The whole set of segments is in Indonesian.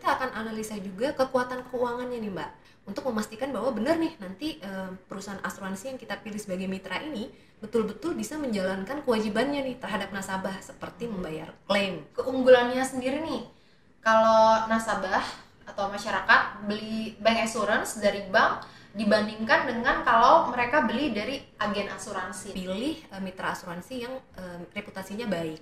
kita akan analisa juga kekuatan keuangannya nih Mbak, untuk memastikan bahwa benar nih nanti perusahaan asuransi yang kita pilih sebagai mitra ini betul-betul bisa menjalankan kewajibannya nih terhadap nasabah seperti membayar klaim. Keunggulannya sendiri nih, kalau nasabah atau masyarakat beli bank assurance dari bank dibandingkan dengan kalau mereka beli dari agen asuransi. Pilih mitra asuransi yang reputasinya baik.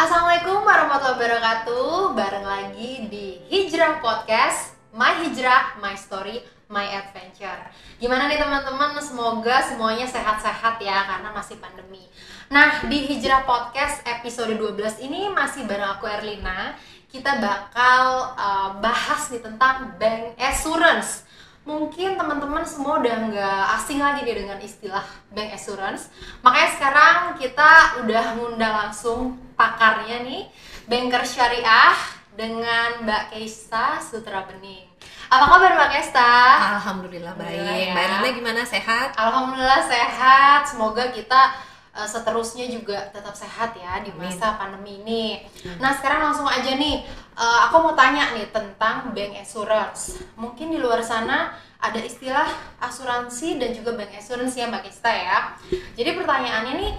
Assalamualaikum warahmatullahi wabarakatuh. Bareng lagi di Hijrah Podcast, My Hijrah, My Story, My Adventure. Gimana nih teman-teman? Semoga semuanya sehat-sehat ya, karena masih pandemi. Nah, di Hijrah Podcast episode 12 ini masih bareng aku Erlina. Kita bakal bahas nih tentang bank assurance. Mungkin teman-teman semua udah nggak asing lagi nih dengan istilah bank assurance. Makanya sekarang kita udah ngundang langsung pakarnya nih, banker syariah dengan Mbak Keista Sutra Bening. Apa kabar Mbak Keista? Alhamdulillah baik. Ya. Mbak Erlina gimana, sehat? Alhamdulillah sehat. Semoga kita seterusnya juga tetap sehat ya di masa pandemi ini. Nah sekarang langsung aja nih, aku mau tanya nih tentang bank assurance. Mungkin di luar sana ada istilah asuransi dan juga bank assurance ya Mbak Keista ya. Jadi pertanyaannya nih,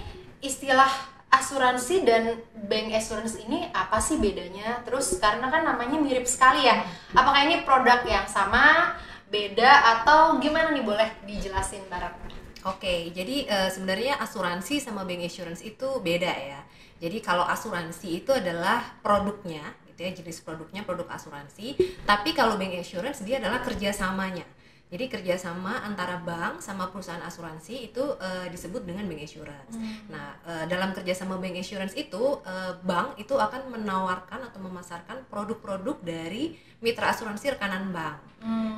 istilah asuransi dan bank assurance ini apa sih bedanya? Terus karena kan namanya mirip sekali ya, apakah ini produk yang sama, beda, atau gimana nih, boleh dijelasin bareng? Oke, jadi sebenarnya asuransi sama bank assurance itu beda ya. Jadi kalau asuransi itu adalah produknya, gitu ya, jenis produknya produk asuransi. Tapi kalau bank assurance dia adalah kerjasamanya. Jadi kerjasama antara bank sama perusahaan asuransi itu disebut dengan bank assurance. Nah, dalam kerjasama bank assurance itu bank itu akan menawarkan atau memasarkan produk-produk dari mitra asuransi rekanan bank.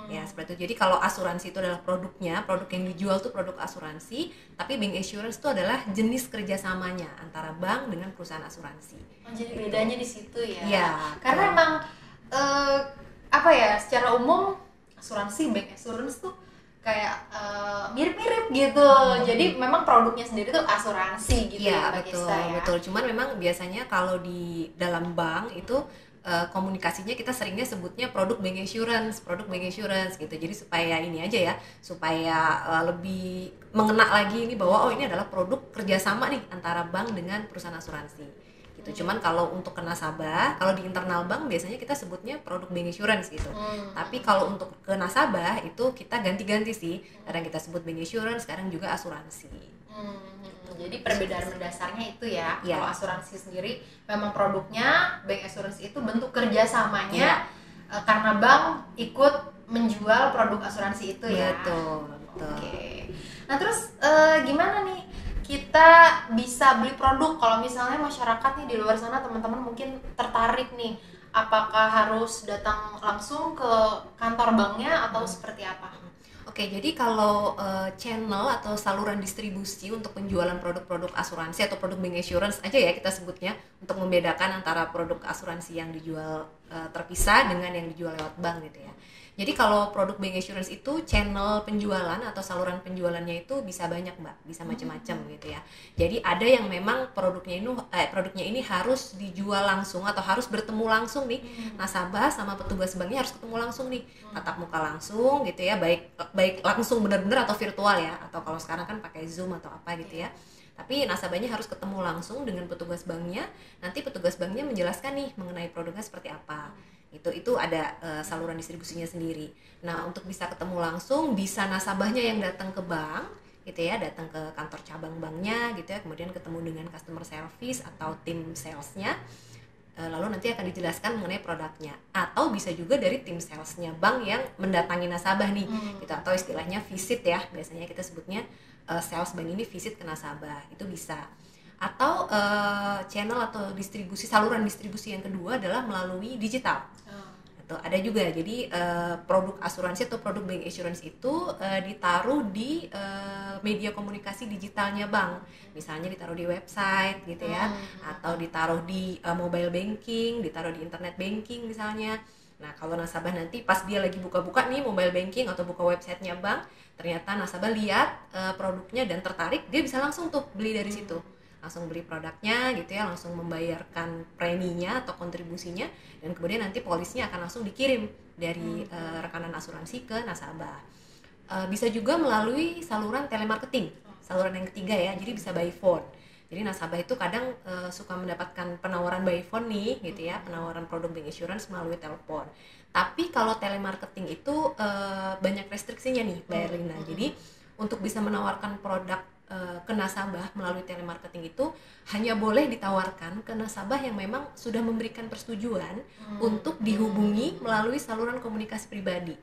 Ya seperti itu. Jadi kalau asuransi itu adalah produknya, produk yang dijual itu produk asuransi, tapi bank assurance itu adalah jenis kerjasamanya antara bank dengan perusahaan asuransi. Oh, jadi bedanya di situ ya? Iya. Karena emang apa ya, secara umum asuransi, bank assurance tuh kayak mirip-mirip gitu. Jadi memang produknya sendiri tuh asuransi gitu ya, Mbak betul, Keista ya. betul. Cuman memang biasanya kalau di dalam bank itu komunikasinya kita seringnya sebutnya produk bank assurance gitu. Jadi supaya ini aja ya, supaya lebih mengena lagi ini bahwa oh ini adalah produk kerjasama nih antara bank dengan perusahaan asuransi. Gitu. Cuman kalau untuk ke nasabah, kalau di internal bank biasanya kita sebutnya produk bank assurance gitu. Tapi kalau untuk ke nasabah itu kita ganti-ganti sih. Kadang kita sebut bank assurance, sekarang juga asuransi. Jadi perbedaan mendasarnya itu ya. Ya. Kalau asuransi sendiri memang produknya, bank assurance itu bentuk kerjasamanya karena bank ikut menjual produk asuransi itu ya. Betul. Oke. Nah terus gimana nih kita bisa beli produk kalau misalnya masyarakat nih di luar sana, teman-teman mungkin tertarik nih, apakah harus datang langsung ke kantor banknya atau seperti apa? Oke, jadi kalau channel atau saluran distribusi untuk penjualan produk-produk asuransi atau produk bank assurance aja ya kita sebutnya, untuk membedakan antara produk asuransi yang dijual terpisah dengan yang dijual lewat bank gitu ya. Jadi kalau produk bank assurance itu channel penjualan atau saluran penjualannya itu bisa banyak Mbak, bisa macam-macam gitu ya. Jadi ada yang memang produknya ini harus dijual langsung atau harus bertemu langsung nih, nasabah sama petugas banknya harus ketemu langsung nih, tatap muka langsung gitu ya, baik langsung benar-benar atau virtual ya, atau kalau sekarang kan pakai Zoom atau apa gitu ya. Tapi nasabahnya harus ketemu langsung dengan petugas banknya, nanti petugas banknya menjelaskan nih mengenai produknya seperti apa. Itu ada saluran distribusinya sendiri. Nah, untuk bisa ketemu langsung, bisa nasabahnya yang datang ke bank gitu ya, datang ke kantor cabang banknya gitu ya, kemudian ketemu dengan customer service atau tim salesnya, lalu nanti akan dijelaskan mengenai produknya. Atau bisa juga dari tim salesnya bank yang mendatangi nasabah nih gitu, atau istilahnya visit ya, biasanya kita sebutnya sales bank ini visit ke nasabah, itu bisa. Atau channel atau distribusi, saluran distribusi yang kedua adalah melalui digital. Itu ada juga. Jadi produk asuransi atau produk bank insurance itu ditaruh di media komunikasi digitalnya bank. Misalnya ditaruh di website gitu ya, atau ditaruh di mobile banking, ditaruh di internet banking misalnya. Nah, kalau nasabah nanti pas dia lagi buka-buka nih mobile banking atau buka websitenya bank, ternyata nasabah lihat produknya dan tertarik, dia bisa langsung tuh beli dari situ. Langsung beli produknya gitu ya, langsung membayarkan preminya atau kontribusinya, dan kemudian nanti polisnya akan langsung dikirim dari rekanan asuransi ke nasabah. Bisa juga melalui saluran telemarketing, saluran yang ketiga ya, jadi bisa by phone. Jadi nasabah itu kadang suka mendapatkan penawaran by phone nih gitu ya, penawaran produk bank insurance melalui telepon. Tapi kalau telemarketing itu banyak restriksinya nih Mbak Erlina. Jadi untuk bisa menawarkan produk ke nasabah melalui telemarketing itu hanya boleh ditawarkan ke nasabah yang memang sudah memberikan persetujuan untuk dihubungi melalui saluran komunikasi pribadi.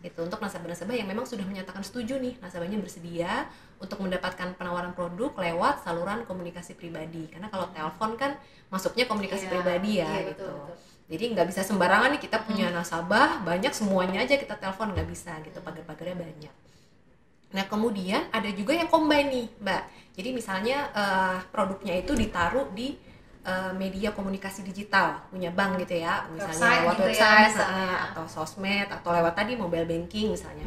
Itu untuk nasabah-nasabah yang memang sudah menyatakan setuju nih, nasabahnya bersedia untuk mendapatkan penawaran produk lewat saluran komunikasi pribadi. Karena kalau telepon kan masuknya komunikasi pribadi ya gitu. Betul. Jadi nggak bisa sembarangan nih kita punya nasabah banyak semuanya aja kita telepon, nggak bisa gitu, pagar-pagarnya banyak. Nah kemudian ada juga yang combine nih Mbak. Jadi misalnya produknya itu ditaruh di media komunikasi digital punya bank gitu ya, misalnya lewat gitu website ya, atau sosmed atau lewat tadi mobile banking misalnya.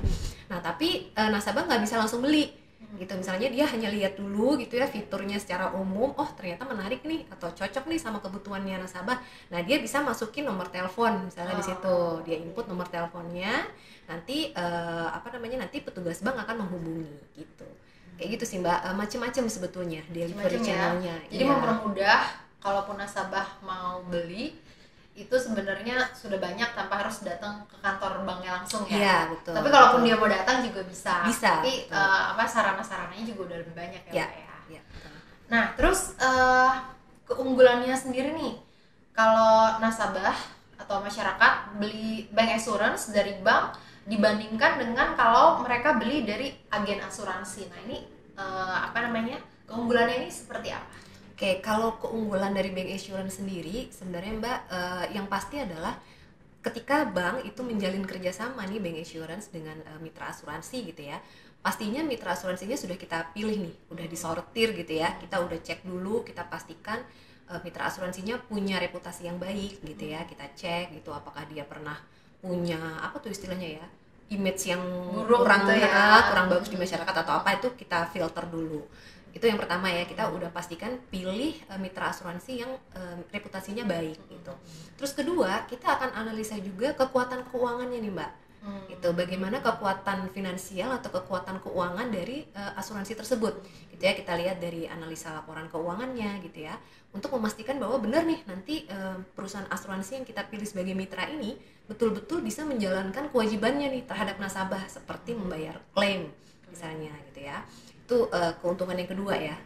Nah tapi nasabah nggak bisa langsung beli gitu, misalnya dia hanya lihat dulu gitu ya fiturnya secara umum, oh ternyata menarik nih atau cocok nih sama kebutuhannya nasabah. Nah dia bisa masukin nomor telepon misalnya di situ, dia input nomor teleponnya, nanti nanti petugas bank akan menghubungi gitu. Kayak gitu sih Mbak, macam-macam sebetulnya delivery channelnya. Jadi mempermudah kalaupun nasabah mau beli itu sebenarnya sudah banyak tanpa harus datang ke kantor banknya langsung ya. Iya, betul. Tapi kalaupun dia mau datang juga bisa. Bisa. Tapi sarana-sarananya juga udah lebih banyak ya. Iya. Nah, terus keunggulannya sendiri nih, kalau nasabah atau masyarakat beli bank insurance dari bank dibandingkan dengan kalau mereka beli dari agen asuransi. Nah, ini keunggulannya ini seperti apa? Oke, kalau keunggulan dari bank insurance sendiri sebenarnya Mbak, yang pasti adalah ketika bank itu menjalin kerjasama nih bank insurance dengan mitra asuransi gitu ya, pastinya mitra asuransinya sudah kita pilih nih, udah disortir gitu ya, kita udah cek dulu, kita pastikan mitra asuransinya punya reputasi yang baik gitu ya, kita cek gitu apakah dia pernah punya apa tuh istilahnya ya, image yang kurang gitu ya, kurang bagus di masyarakat atau apa, itu kita filter dulu. Itu yang pertama ya, kita udah pastikan pilih mitra asuransi yang reputasinya baik gitu. Terus kedua, kita akan analisa juga kekuatan keuangannya nih Mbak. Itu bagaimana kekuatan finansial atau kekuatan keuangan dari asuransi tersebut. Gitu ya, kita lihat dari analisa laporan keuangannya gitu ya. Untuk memastikan bahwa benar nih nanti perusahaan asuransi yang kita pilih sebagai mitra ini betul-betul bisa menjalankan kewajibannya nih terhadap nasabah seperti membayar klaim misalnya gitu ya. Itu keuntungan yang kedua ya,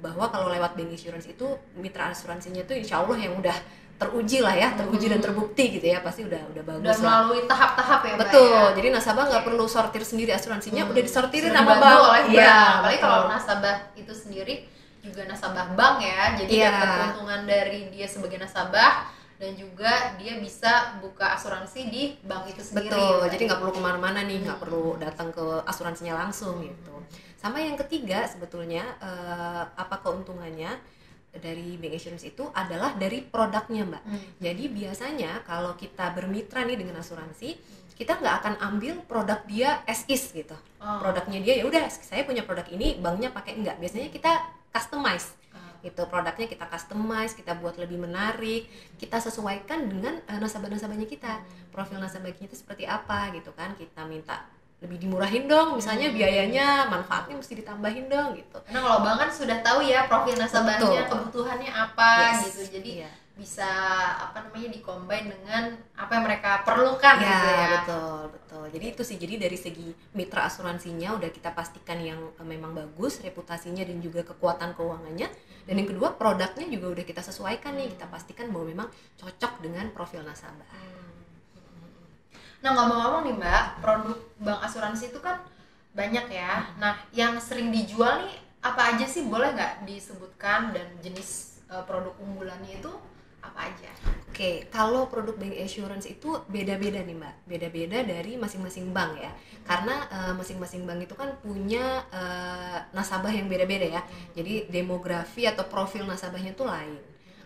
bahwa kalau lewat bank insurance itu mitra asuransinya tuh insya Allah yang udah teruji lah ya, teruji dan terbukti gitu ya, pasti udah bagus lah. Melalui tahap-tahap ya Mbak. Betul, jadi nasabah nggak perlu sortir sendiri asuransinya, udah disortirin sama bank. bank. Iya, apalagi kalau nasabah itu sendiri juga nasabah bank ya, jadi dapat keuntungan dari dia sebagai nasabah dan juga dia bisa buka asuransi di bank itu sendiri. Betul, jadi nggak perlu kemana-mana nih, nggak perlu datang ke asuransinya langsung gitu. Sama yang ketiga sebetulnya apa keuntungannya dari bank insurance itu adalah dari produknya Mbak. Jadi biasanya kalau kita bermitra nih dengan asuransi, kita nggak akan ambil produk dia as is gitu. Produknya dia ya udah, saya punya produk ini, banknya pakai enggak. Biasanya kita customize. Gitu, produknya kita customize, kita buat lebih menarik, kita sesuaikan dengan nasabah-nasabahnya kita, profil nasabahnya itu seperti apa gitu kan, kita minta lebih dimurahin dong, misalnya biayanya, manfaatnya mesti ditambahin dong gitu. Karena kalau bank kan sudah tahu ya profil nasabahnya, kebutuhannya apa gitu, jadi bisa di-combine dengan apa yang mereka perlukan gitu ya. Betul. Jadi itu sih, jadi dari segi mitra asuransinya udah kita pastikan yang memang bagus reputasinya dan juga kekuatan keuangannya, dan yang kedua produknya juga udah kita sesuaikan nih, kita pastikan bahwa memang cocok dengan profil nasabah. Nah ngomong-ngomong nih Mbak, produk bank asuransi itu kan banyak ya. Nah yang sering dijual nih apa aja sih, boleh nggak disebutkan, dan jenis produk unggulannya itu apa aja? Oke, kalau produk bank assurance itu beda-beda nih Mbak, beda-beda dari masing-masing bank ya. Karena masing-masing bank itu kan punya nasabah yang beda-beda ya. Jadi demografi atau profil nasabahnya tuh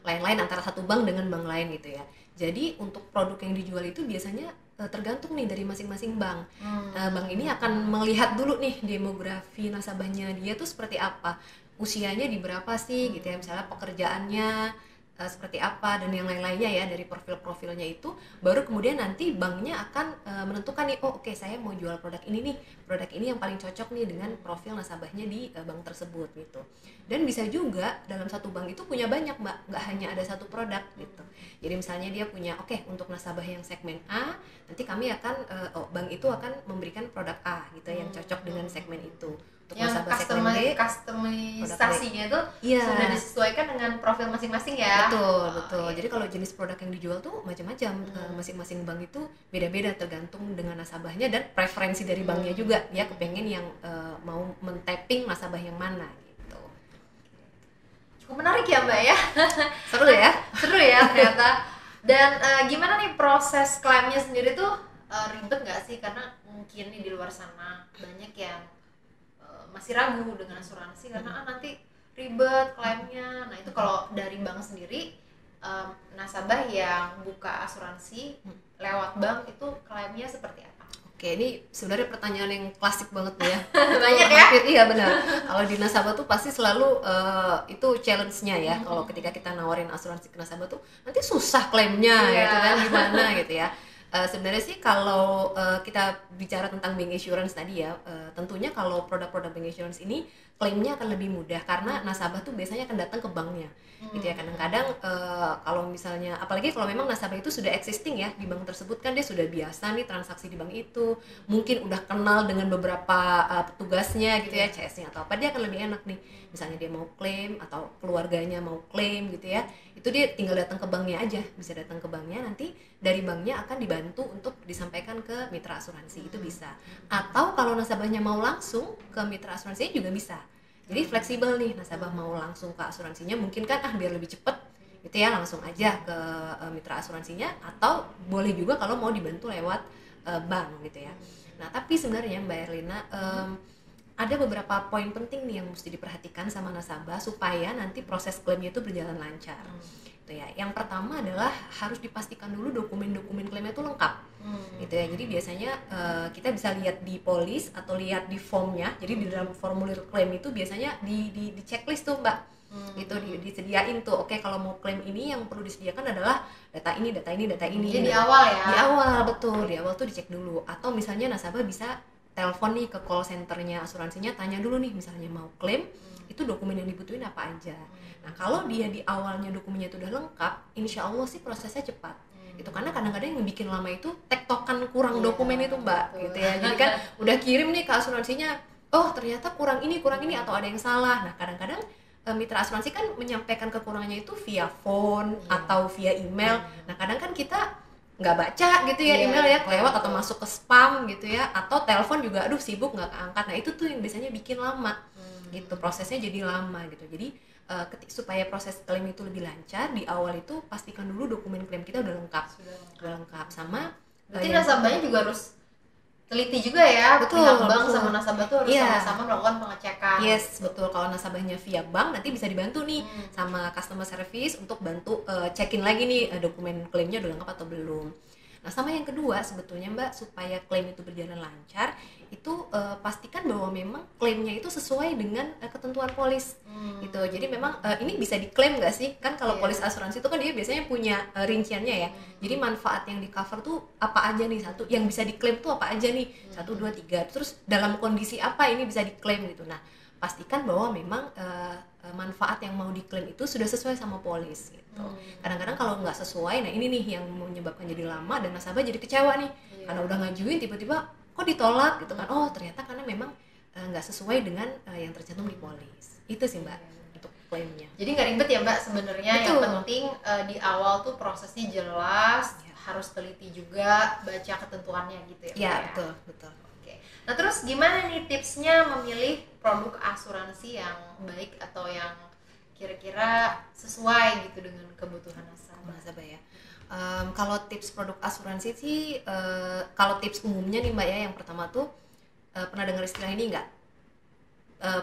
lain-lain antara satu bank dengan bank lain gitu ya. Jadi untuk produk yang dijual itu biasanya tergantung nih dari masing-masing bank. Bank ini akan melihat dulu nih demografi nasabahnya dia tuh seperti apa, usianya di berapa sih gitu ya, misalnya pekerjaannya seperti apa dan yang lain-lainnya ya dari profil-profilnya itu, baru kemudian nanti banknya akan menentukan nih, oh oke, saya mau jual produk ini nih, produk ini yang paling cocok nih dengan profil nasabahnya di bank tersebut gitu. Dan bisa juga dalam satu bank itu punya banyak Mbak, nggak hanya ada satu produk gitu. Jadi misalnya dia punya, oke, untuk nasabah yang segmen A, nanti kami akan bank itu akan memberikan produk A gitu yang cocok dengan segmen itu. Untuk yang nasabah segmen B, customisasinya itu iya, sudah disesuaikan dengan profil masing-masing ya. betul. Jadi kalau jenis produk yang dijual tuh macam-macam, masing-masing bank itu beda-beda tergantung dengan nasabahnya dan preferensi dari banknya juga, dia kepengen yang mau men-tapping nasabah yang mana gitu. Cukup menarik ya Mbak ya. Seru ya? Seru ya ternyata. Dan gimana nih proses klaimnya sendiri tuh, ribet nggak sih? Karena mungkin nih di luar sana banyak yang masih ragu dengan asuransi karena nanti ribet klaimnya. Nah itu kalau dari bank sendiri, nasabah yang buka asuransi lewat bank itu klaimnya seperti apa? Oke, ini sebenarnya pertanyaan yang klasik banget ya. Banyak ya? Iya benar. Kalau di nasabah tuh pasti selalu itu challenge-nya ya. Kalau ketika kita nawarin asuransi ke nasabah tuh nanti susah klaimnya gitu kan, gimana gitu ya. Sebenarnya sih kalau kita bicara tentang bank insurance tadi ya, tentunya kalau produk-produk bank insurance ini klaimnya akan lebih mudah karena nasabah tuh biasanya akan datang ke banknya gitu ya. Kadang-kadang kalau misalnya, apalagi kalau memang nasabah itu sudah existing ya di bank tersebut, kan dia sudah biasa nih transaksi di bank itu, mungkin udah kenal dengan beberapa petugasnya gitu ya, CS-nya atau apa, dia akan lebih enak nih. Misalnya dia mau klaim atau keluarganya mau klaim gitu ya, itu dia tinggal datang ke banknya aja, bisa datang ke banknya, nanti dari banknya akan dibantu untuk disampaikan ke mitra asuransi, itu bisa. Atau kalau nasabahnya mau langsung ke mitra asuransinya juga bisa. Jadi fleksibel nih, nasabah mau langsung ke asuransinya mungkin kan biar lebih cepet gitu ya, langsung aja ke mitra asuransinya, atau boleh juga kalau mau dibantu lewat bank gitu ya. Nah tapi sebenarnya Mbak Erlina, ada beberapa poin penting nih yang mesti diperhatikan sama nasabah supaya nanti proses klaimnya itu berjalan lancar. Gitu ya. Yang pertama adalah harus dipastikan dulu dokumen-dokumen klaimnya itu lengkap. Gitu ya. Jadi biasanya kita bisa lihat di polis atau lihat di formnya. Jadi di dalam formulir klaim itu biasanya di checklist tuh Mbak. Gitu disediain tuh. Oke, kalau mau klaim ini yang perlu disediakan adalah data ini. Jadi di awal ya. Di awal, betul. Di awal tuh dicek dulu. Atau misalnya nasabah bisa telepon nih ke call centernya asuransinya, tanya dulu nih misalnya mau klaim, itu dokumen yang dibutuhin apa aja. Nah kalau dia di awalnya dokumennya itu udah lengkap, insya Allah sih prosesnya cepat. Itu karena kadang-kadang yang bikin lama itu tektokan kurang dokumen itu Mbak, gitu ya. Jadi kan udah kirim nih ke asuransinya, oh ternyata kurang ini atau ada yang salah. Nah kadang-kadang mitra asuransi kan menyampaikan kekurangannya itu via phone atau via email. Nah kadang kan kita nggak baca gitu ya email ya, kelewat atau masuk ke spam gitu ya, atau telepon juga aduh sibuk nggak keangkat. Nah itu tuh yang biasanya bikin lama gitu, prosesnya jadi lama gitu. Jadi supaya proses klaim itu lebih lancar, di awal itu pastikan dulu dokumen klaim kita udah lengkap sama berarti nasabahnya juga harus teliti juga ya. Betul, pihak bank sama nasabah tuh harus sama-sama melakukan pengecekan. Yes, betul. Kalau nasabahnya via bank nanti bisa dibantu nih sama customer service untuk bantu cekin lagi nih dokumen klaimnya udah lengkap atau belum. Nah, sama yang kedua sebetulnya Mbak, supaya klaim itu berjalan lancar, itu pastikan bahwa memang klaimnya itu sesuai dengan ketentuan polis. Gitu. Jadi memang ini bisa diklaim nggak sih? Kan kalau polis asuransi itu kan dia biasanya punya rinciannya ya. Jadi manfaat yang di cover tuh apa aja nih, satu yang bisa diklaim tuh apa aja nih, 1, 2, 3. Terus dalam kondisi apa ini bisa diklaim gitu. Nah, pastikan bahwa memang manfaat yang mau diklaim itu sudah sesuai sama polis gitu. Kadang-kadang kalau nggak sesuai, nah ini nih yang menyebabkan jadi lama dan nasabah jadi kecewa nih. Karena udah ngajuin tiba-tiba kok ditolak gitu kan. Oh ternyata karena memang nggak sesuai dengan yang tercantum di polis. Itu sih Mbak untuk klaimnya. Jadi nggak ribet ya Mbak sebenarnya. Yang penting di awal tuh prosesnya jelas, harus teliti juga, baca ketentuannya gitu ya. Iya betul. Oke. Nah terus gimana nih tipsnya memilih produk asuransi yang baik atau yang kira-kira sesuai gitu dengan kebutuhan nasabah ya. Kalau tips produk asuransi sih, kalau tips umumnya nih Mbak ya, yang pertama tuh pernah dengar istilah ini nggak?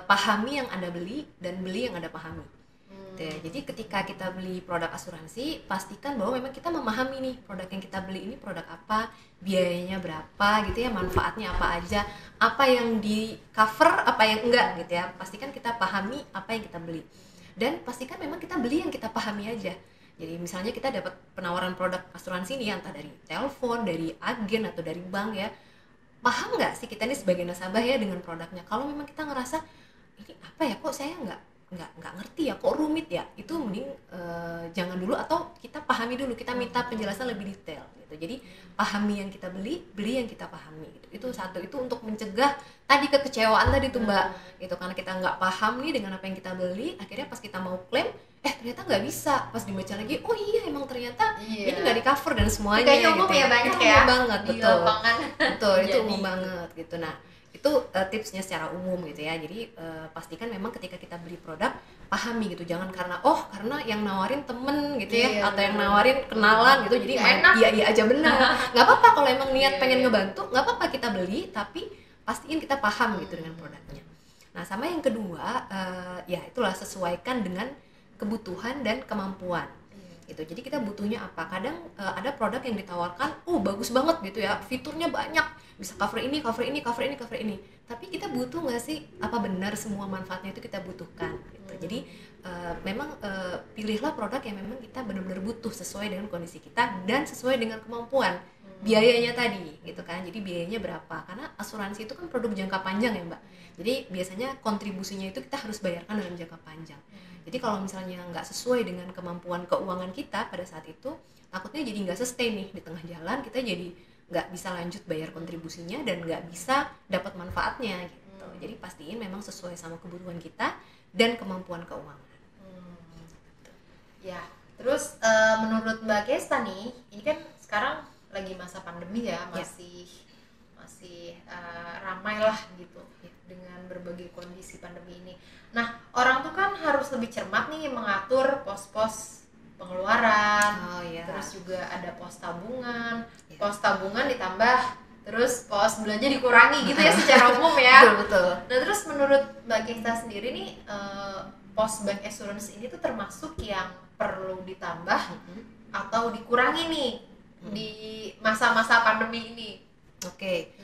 Pahami yang Anda beli dan beli yang Anda pahami. Gitu ya. Jadi ketika kita beli produk asuransi, pastikan bahwa memang kita memahami nih produk yang kita beli ini produk apa, biayanya berapa gitu ya, manfaatnya apa aja, apa yang di cover, apa yang enggak gitu ya. Pastikan kita pahami apa yang kita beli. Dan pastikan memang kita beli yang kita pahami aja. Jadi misalnya kita dapat penawaran produk asuransi nih, entah dari telepon, dari agen atau dari bank ya, paham nggak sih kita nih sebagai nasabah ya dengan produknya. Kalau memang kita ngerasa ini apa ya, kok saya nggak ngerti ya, kok rumit ya, itu mending jangan dulu, atau kita pahami dulu, kita minta penjelasan lebih detail gitu. Jadi pahami yang kita beli yang kita pahami gitu. Itu satu, itu untuk mencegah tadi kekecewaan tadi tuh Mbak gitu, karena kita nggak paham nih dengan apa yang kita beli, akhirnya pas kita mau klaim ternyata nggak bisa, pas dibaca lagi oh iya emang ternyata ini nggak di cover dan semuanya. Kayaknya umum gitu ya, banyak itu ya umum banget, betul betul itu jadi umum banget gitu. Nah itu tipsnya secara umum gitu ya. Jadi pastikan memang ketika kita beli produk pahami gitu, jangan karena yang nawarin temen gitu ya, atau yang nawarin kenalan gitu jadi iya aja, benar. Nggak apa-apa kalau emang niat pengen ngebantu, nggak apa-apa kita beli, tapi pastiin kita paham gitu dengan produknya. Nah sama yang kedua ya itulah, sesuaikan dengan kebutuhan dan kemampuan gitu. Jadi kita butuhnya apa, kadang ada produk yang ditawarkan bagus banget gitu ya, fiturnya banyak, bisa cover ini, tapi kita butuh nggak sih, apa benar semua manfaatnya itu kita butuhkan gitu. Jadi memang pilihlah produk yang memang kita benar-benar butuh, sesuai dengan kondisi kita dan sesuai dengan kemampuan. Biayanya tadi gitu kan, jadi biayanya berapa, karena asuransi itu kan produk jangka panjang ya Mbak, jadi biasanya kontribusinya itu kita harus bayarkan dalam jangka panjang. Jadi kalau misalnya nggak sesuai dengan kemampuan keuangan kita pada saat itu, takutnya jadi nggak sustain nih, di tengah jalan kita jadi nggak bisa lanjut bayar kontribusinya dan nggak bisa dapat manfaatnya gitu. Jadi pastiin memang sesuai sama kebutuhan kita dan kemampuan keuangan. Ya, terus menurut Mbak Gesta nih, ini kan sekarang lagi masa pandemi ya, masih ramai lah gitu dengan berbagai kondisi pandemi ini. Nah, orang tuh kan harus lebih cermat nih mengatur pos-pos pengeluaran, terus juga ada pos tabungan ditambah, terus pos belanja dikurangi gitu ya secara umum ya. Betul. Nah, terus menurut Mbak Gesta sendiri nih, pos bank assurance ini tuh termasuk yang perlu ditambah atau dikurangi nih di masa-masa pandemi ini? Oke.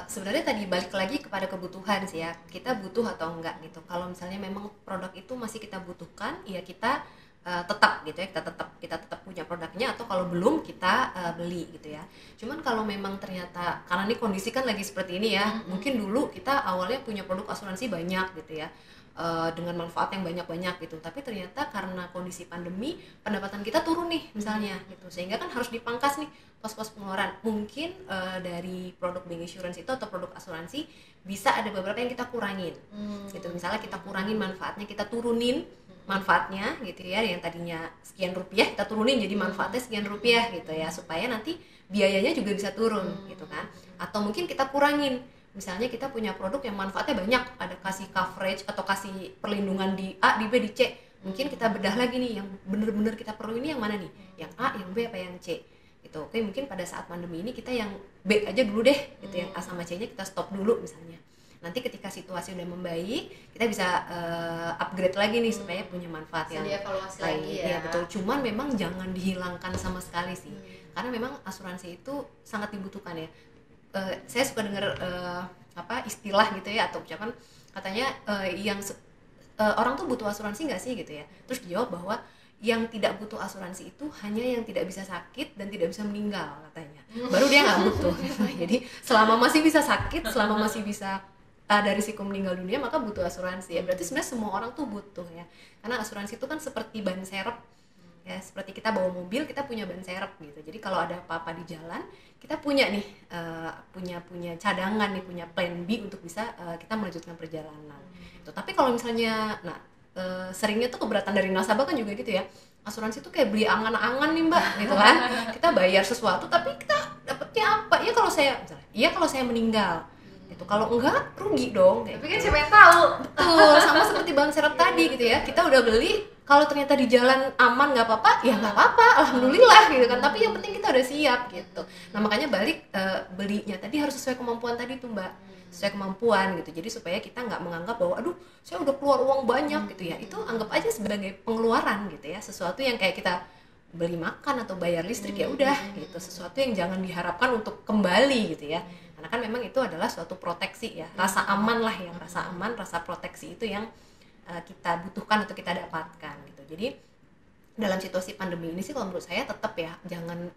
Sebenarnya tadi balik lagi kepada kebutuhan sih ya, kita butuh atau enggak gitu. Kalau misalnya memang produk itu masih kita butuhkan, ya kita tetap gitu ya, kita tetap punya produknya, atau kalau belum kita beli gitu ya. Cuman kalau memang ternyata karena ini kondisi kan lagi seperti ini ya, mungkin dulu kita awalnya punya produk asuransi banyak gitu ya, dengan manfaat yang banyak gitu, tapi ternyata karena kondisi pandemi pendapatan kita turun nih misalnya gitu, sehingga kan harus dipangkas nih pos-pos pengeluaran. Mungkin dari produk bank insurance itu atau produk asuransi bisa ada beberapa yang kita kurangin gitu, misalnya kita kurangin manfaatnya, kita turunin manfaatnya gitu ya, yang tadinya sekian rupiah kita turunin jadi manfaatnya sekian rupiah gitu ya, supaya nanti biayanya juga bisa turun gitu kan. Atau mungkin kita kurangin, misalnya kita punya produk yang manfaatnya banyak, ada kasih coverage atau kasih perlindungan di A, di B, di C, mungkin kita bedah lagi nih yang bener-bener kita perlu ini yang mana nih, yang A, yang B, apa yang C gitu. Oke, mungkin pada saat pandemi ini kita yang B aja dulu deh gitu, yang A sama C nya kita stop dulu misalnya. Nanti ketika situasi udah membaik, kita bisa upgrade lagi nih supaya punya manfaat yang lain. Ya betul, cuman memang jangan dihilangkan sama sekali sih, karena memang asuransi itu sangat dibutuhkan ya. Saya suka dengar istilah gitu ya, atau ucapan katanya orang tuh butuh asuransi nggak sih gitu ya, terus dijawab bahwa yang tidak butuh asuransi itu hanya yang tidak bisa sakit dan tidak bisa meninggal katanya, baru dia nggak butuh gitu. Jadi selama masih bisa sakit, selama masih bisa ada risiko meninggal dunia, maka butuh asuransi ya. Berarti sebenarnya semua orang tuh butuh ya, karena asuransi itu kan seperti ban serep ya, seperti kita bawa mobil, kita punya ban serep gitu. Jadi kalau ada apa-apa di jalan, kita punya nih punya cadangan nih, punya plan B untuk bisa kita melanjutkan perjalanan. Tapi kalau misalnya seringnya tuh keberatan dari nasabah kan juga gitu ya, asuransi tuh kayak beli angan-angan nih Mbak gitu kan. Kita bayar sesuatu tapi kita dapetnya apa ya, kalau saya meninggal gitu. Kalau enggak rugi dong. Tapi kan siapa yang tahu? Betul, sama seperti Bang Serap tadi gitu ya. Kita udah beli, kalau ternyata di jalan aman nggak apa-apa, ya nggak apa-apa, alhamdulillah gitu kan. Tapi yang penting kita udah siap gitu. Nah makanya balik belinya tadi harus sesuai kemampuan tadi tuh Mbak, sesuai kemampuan gitu. Jadi supaya kita nggak menganggap bahwa aduh saya udah keluar uang banyak gitu ya. Itu anggap aja sebagai pengeluaran gitu ya. Sesuatu yang kayak kita beli makan atau bayar listrik ya udah gitu. Sesuatu yang jangan diharapkan untuk kembali gitu ya. Karena kan memang itu adalah suatu proteksi ya. Rasa aman lah yang rasa aman, rasa proteksi itu yang kita butuhkan atau kita dapatkan gitu. Jadi dalam situasi pandemi ini sih kalau menurut saya tetap ya jangan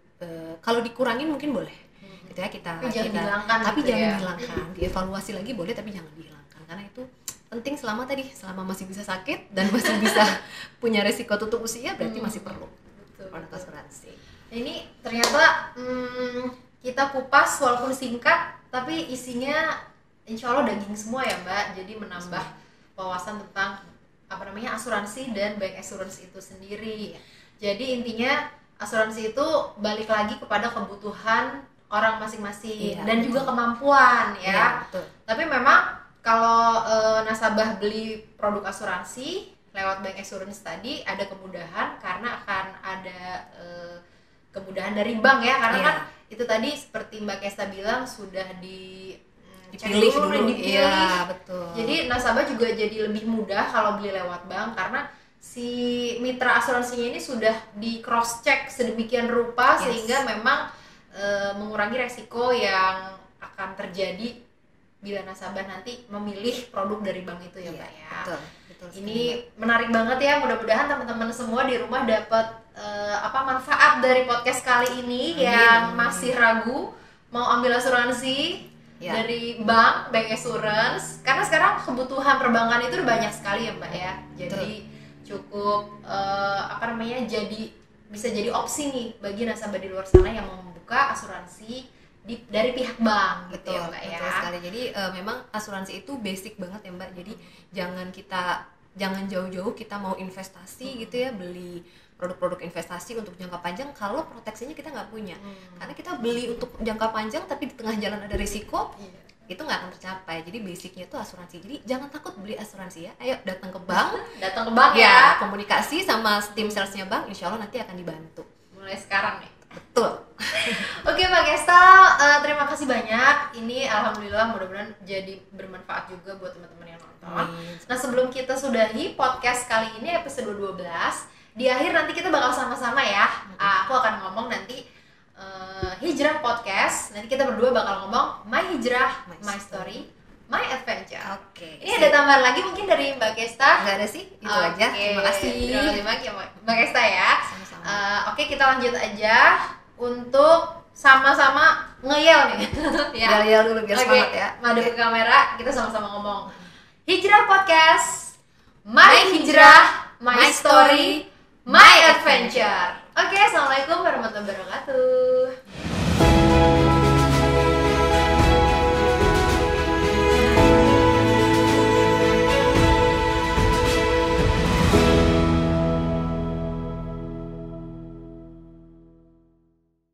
kalau dikurangin mungkin boleh gitu ya tapi jangan dihilangkan tapi gitu jangan ya. dihilangkan, dievaluasi lagi boleh tapi jangan dihilangkan karena itu penting selama masih bisa sakit dan masih bisa punya resiko tutup usia berarti masih perlu produk asuransi. Ini ternyata kita kupas walaupun singkat tapi isinya insya Allah daging semua ya Mbak, jadi menambah wawasan tentang asuransi dan bank assurance itu sendiri. Jadi intinya asuransi itu balik lagi kepada kebutuhan orang masing-masing dan juga kemampuan ya. Tapi memang kalau nasabah beli produk asuransi lewat bank assurance tadi ada kemudahan karena akan ada kemudahan dari bank ya, karena kan itu tadi seperti Mbak Kesta bilang sudah dipilih dulu. Iya, betul. Jadi nasabah juga jadi lebih mudah kalau beli lewat bank karena si mitra asuransinya ini sudah di cross check sedemikian rupa sehingga memang mengurangi resiko yang akan terjadi bila nasabah nanti memilih produk dari bank itu ya Mbak ya. Betul. Ini menarik banget ya, mudah-mudahan teman-teman semua di rumah dapat manfaat dari podcast kali ini. Yang masih ragu mau ambil asuransi dari bank assurance, karena sekarang kebutuhan perbankan itu banyak sekali ya Mbak ya. Jadi cukup jadi bisa jadi opsi nih bagi nasabah di luar sana yang mau membuka asuransi dari pihak bank gitu ya Mbak ya. Betul sekali. Jadi memang asuransi itu basic banget ya Mbak. Jadi jangan jauh-jauh kita mau investasi gitu ya, beli produk-produk investasi untuk jangka panjang kalau proteksinya kita nggak punya. Karena kita beli untuk jangka panjang tapi di tengah jalan ada risiko, itu nggak akan tercapai. Jadi basicnya itu asuransi. Jadi jangan takut beli asuransi ya. Ayo datang ke bank, ya. Komunikasi sama tim salesnya bank, insya Allah nanti akan dibantu. Mulai sekarang nih. Betul. Oke Mbak Kesta, terima kasih banyak. Ini alhamdulillah mudah-mudahan jadi bermanfaat juga buat teman-teman yang nonton. Nah sebelum kita sudahi podcast kali ini episode 12, di akhir nanti kita bakal sama-sama ya. Aku akan ngomong nanti Hijrah Podcast. Nanti kita berdua bakal ngomong My Hijrah, My Story, My Adventure. Oke. Ini ada tambahan lagi mungkin dari Mbak Kesta? Nggak ada sih, itu aja. Terima kasih. Terima kasih Mbak Kesta ya. Sama-sama. Oke, kita lanjut aja untuk sama-sama ngeyel nih. Ya. Yel dulu biar semangat ya. Madep ke kamera, kita sama-sama ngomong. Hijrah Podcast, My Hijrah, My Story, My Adventure. Oke, assalamualaikum warahmatullahi wabarakatuh.